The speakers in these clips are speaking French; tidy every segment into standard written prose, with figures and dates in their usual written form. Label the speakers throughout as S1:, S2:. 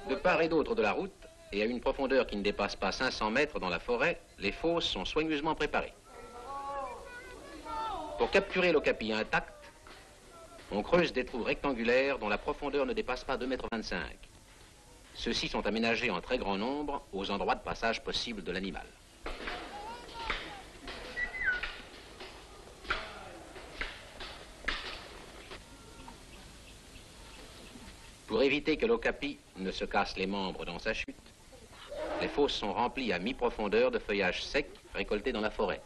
S1: De part et d'autre de la route, et à une profondeur qui ne dépasse pas 500 mètres dans la forêt, les fosses sont soigneusement préparées. Pour capturer l'ocapi intact, on creuse des trous rectangulaires dont la profondeur ne dépasse pas 2,25 m. Ceux-ci sont aménagés en très grand nombre aux endroits de passage possibles de l'animal. Pour éviter que l'ocapi ne se casse les membres dans sa chute, les fosses sont remplies à mi-profondeur de feuillage sec récolté dans la forêt.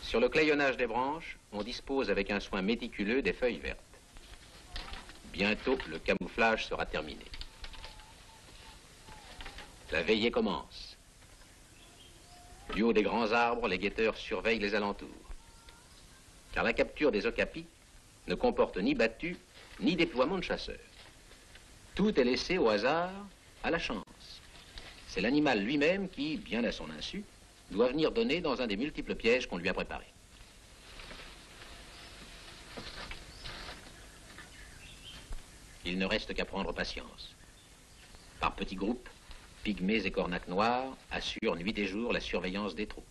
S1: Sur le clayonnage des branches, on dispose avec un soin méticuleux des feuilles vertes. Bientôt, le camouflage sera terminé. La veillée commence. Du haut des grands arbres, les guetteurs surveillent les alentours. Car la capture des okapis ne comporte ni battue, ni déploiement de chasseurs. Tout est laissé au hasard, à la chance. C'est l'animal lui-même qui, bien à son insu, doit venir donner dans un des multiples pièges qu'on lui a préparés. Il ne reste qu'à prendre patience. Par petits groupes, pygmées et cornacs noirs assurent nuit et jour la surveillance des trous.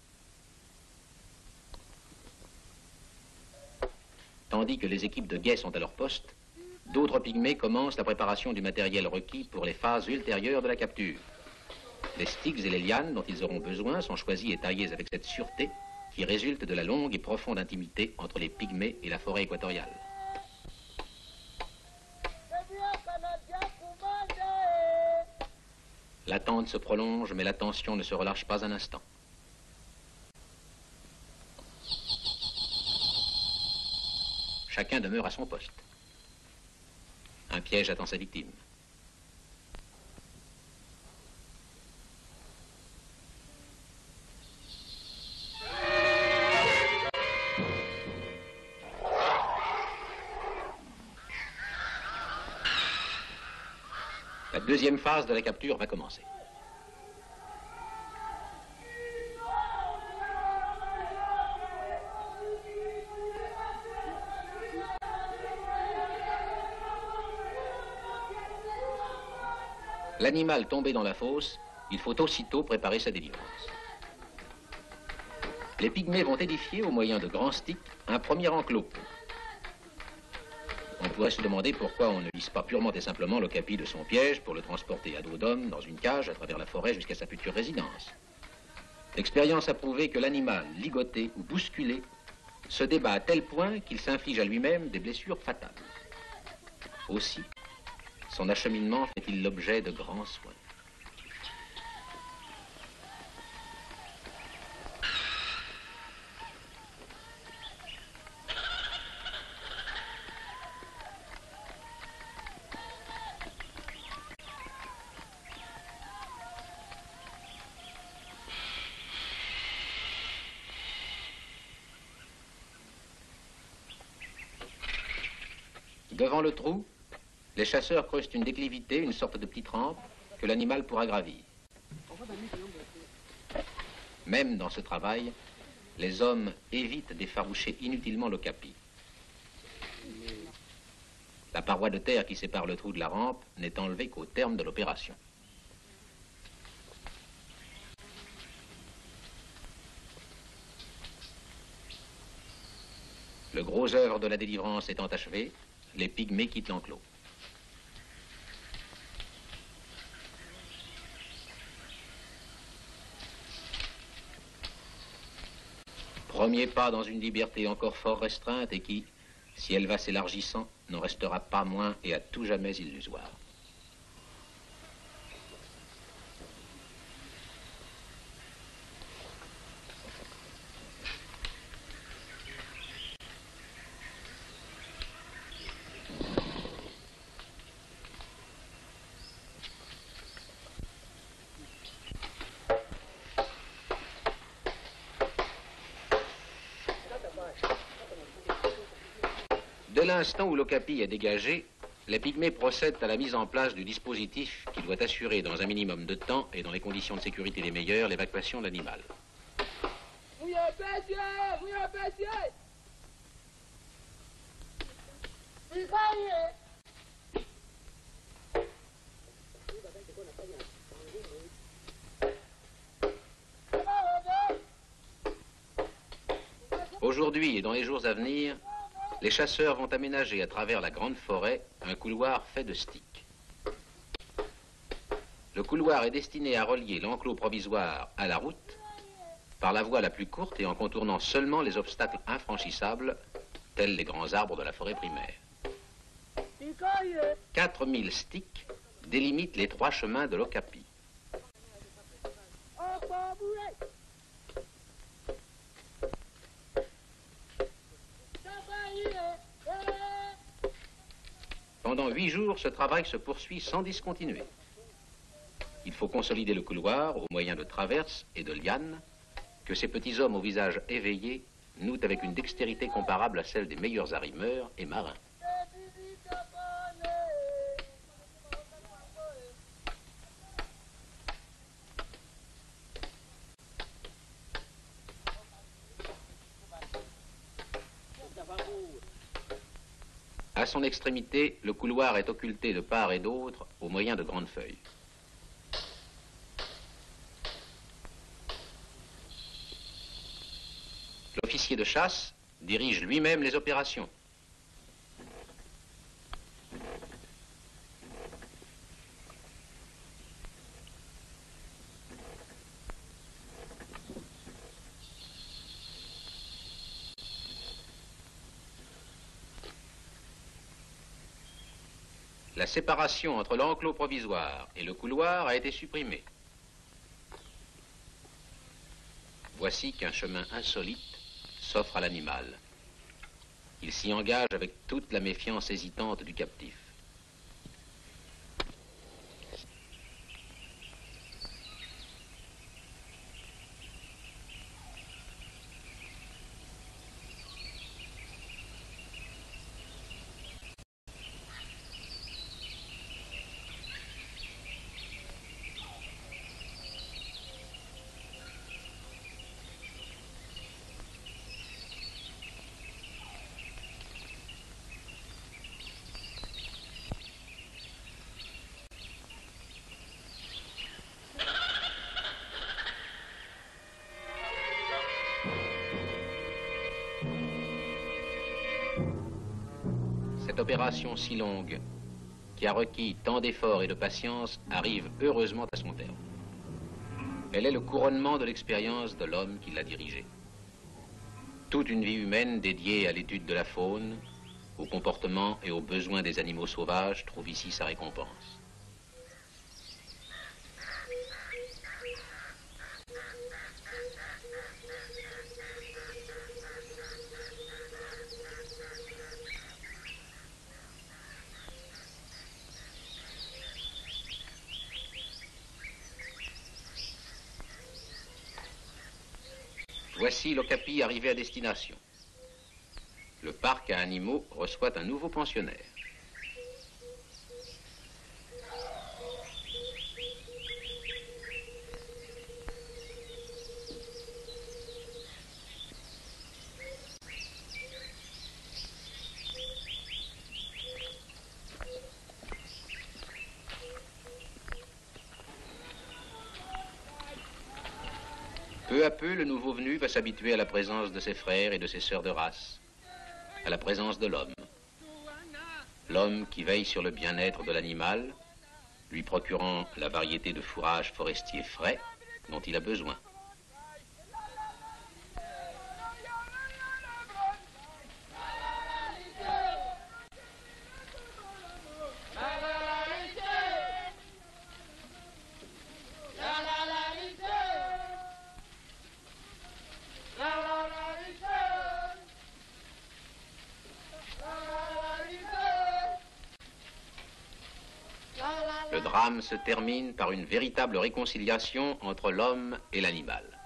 S1: Tandis que les équipes de guets sont à leur poste, d'autres pygmées commencent la préparation du matériel requis pour les phases ultérieures de la capture. Les sticks et les lianes dont ils auront besoin sont choisis et taillés avec cette sûreté qui résulte de la longue et profonde intimité entre les pygmées et la forêt équatoriale. L'attente se prolonge, mais la tension ne se relâche pas un instant. Chacun demeure à son poste. Un piège attend sa victime. La deuxième phase de la capture va commencer. L'animal tombé dans la fosse, il faut aussitôt préparer sa délivrance. Les pygmées vont édifier au moyen de grands sticks un premier enclos. On pourrait se demander pourquoi on ne lisse pas purement et simplement l'ocapi de son piège pour le transporter à dos d'homme dans une cage à travers la forêt jusqu'à sa future résidence. L'expérience a prouvé que l'animal, ligoté ou bousculé, se débat à tel point qu'il s'inflige à lui-même des blessures fatales. Aussi, son acheminement fait-il l'objet de grands soins. Devant le trou, les chasseurs creusent une déclivité, une sorte de petite rampe que l'animal pourra gravir. Même dans ce travail, les hommes évitent d'effaroucher inutilement l'ocapi. La paroi de terre qui sépare le trou de la rampe n'est enlevée qu'au terme de l'opération. Le gros œuvre de la délivrance étant achevé, les pygmées quittent l'enclos. Premier pas dans une liberté encore fort restreinte et qui, si elle va s'élargissant, n'en restera pas moins et à tout jamais illusoire. Dès l'instant où l'ocapi est dégagé, les pygmées procèdent à la mise en place du dispositif qui doit assurer dans un minimum de temps et dans les conditions de sécurité les meilleures l'évacuation de l'animal. Aujourd'hui et dans les jours à venir, les chasseurs vont aménager à travers la grande forêt un couloir fait de sticks. Le couloir est destiné à relier l'enclos provisoire à la route par la voie la plus courte et en contournant seulement les obstacles infranchissables, tels les grands arbres de la forêt primaire. 4000 sticks délimitent les 3 chemins de l'ocapi. Pendant 8 jours, ce travail se poursuit sans discontinuer. Il faut consolider le couloir au moyen de traverses et de lianes que ces petits hommes au visage éveillé nouent avec une dextérité comparable à celle des meilleurs arrimeurs et marins. À son extrémité, le couloir est occulté de part et d'autre au moyen de grandes feuilles. L'officier de chasse dirige lui-même les opérations. La séparation entre l'enclos provisoire et le couloir a été supprimée. Voici qu'un chemin insolite s'offre à l'animal. Il s'y engage avec toute la méfiance hésitante du captif. Cette opération si longue, qui a requis tant d'efforts et de patience, arrive heureusement à son terme. Elle est le couronnement de l'expérience de l'homme qui l'a dirigée. Toute une vie humaine dédiée à l'étude de la faune, au comportement et aux besoins des animaux sauvages trouve ici sa récompense. Voici l'ocapi arrivé à destination. Le parc à animaux reçoit un nouveau pensionnaire. Peu à peu, le nouveau venu va s'habituer à la présence de ses frères et de ses sœurs de race, à la présence de l'homme. L'homme qui veille sur le bien-être de l'animal, lui procurant la variété de fourrages forestiers frais dont il a besoin. Le drame se termine par une véritable réconciliation entre l'homme et l'animal.